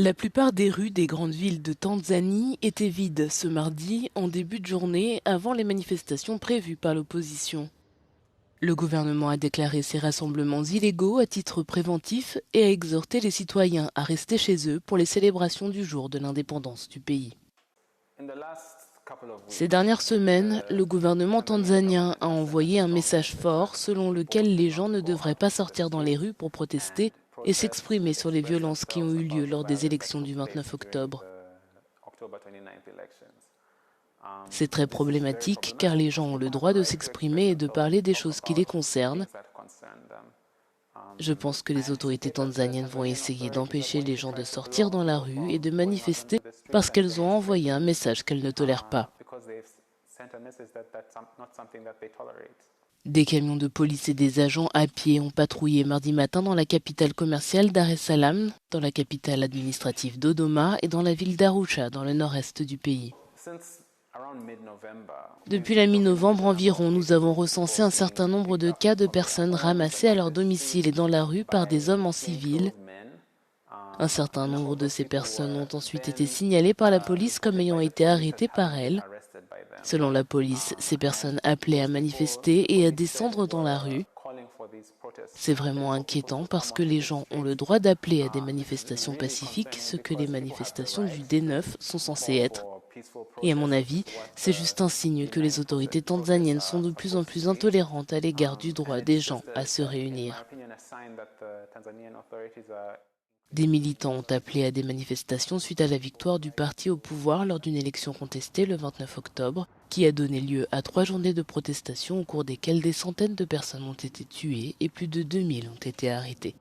La plupart des rues des grandes villes de Tanzanie étaient vides ce mardi en début de journée avant les manifestations prévues par l'opposition. Le gouvernement a déclaré ces rassemblements illégaux à titre préventif et a exhorté les citoyens à rester chez eux pour les célébrations du jour de l'indépendance du pays. Ces dernières semaines, le gouvernement tanzanien a envoyé un message fort selon lequel les gens ne devraient pas sortir dans les rues pour protester et s'exprimer sur les violences qui ont eu lieu lors des élections du 29 octobre. C'est très problématique car les gens ont le droit de s'exprimer et de parler des choses qui les concernent. Je pense que les autorités tanzaniennes vont essayer d'empêcher les gens de sortir dans la rue et de manifester parce qu'elles ont envoyé un message qu'elles ne tolèrent pas. Des camions de police et des agents à pied ont patrouillé mardi matin dans la capitale commerciale Dar es Salaam, dans la capitale administrative Dodoma et dans la ville d'Arusha, dans le nord-est du pays. Depuis la mi-novembre environ, nous avons recensé un certain nombre de cas de personnes ramassées à leur domicile et dans la rue par des hommes en civil. Un certain nombre de ces personnes ont ensuite été signalées par la police comme ayant été arrêtées par elle. Selon la police, ces personnes appelaient à manifester et à descendre dans la rue. C'est vraiment inquiétant parce que les gens ont le droit d'appeler à des manifestations pacifiques, ce que les manifestations du D9 sont censées être. Et à mon avis, c'est juste un signe que les autorités tanzaniennes sont de plus en plus intolérantes à l'égard du droit des gens à se réunir. Des militants ont appelé à des manifestations suite à la victoire du parti au pouvoir lors d'une élection contestée le 29 octobre, qui a donné lieu à 3 journées de protestation au cours desquelles des centaines de personnes ont été tuées et plus de 2000 ont été arrêtées.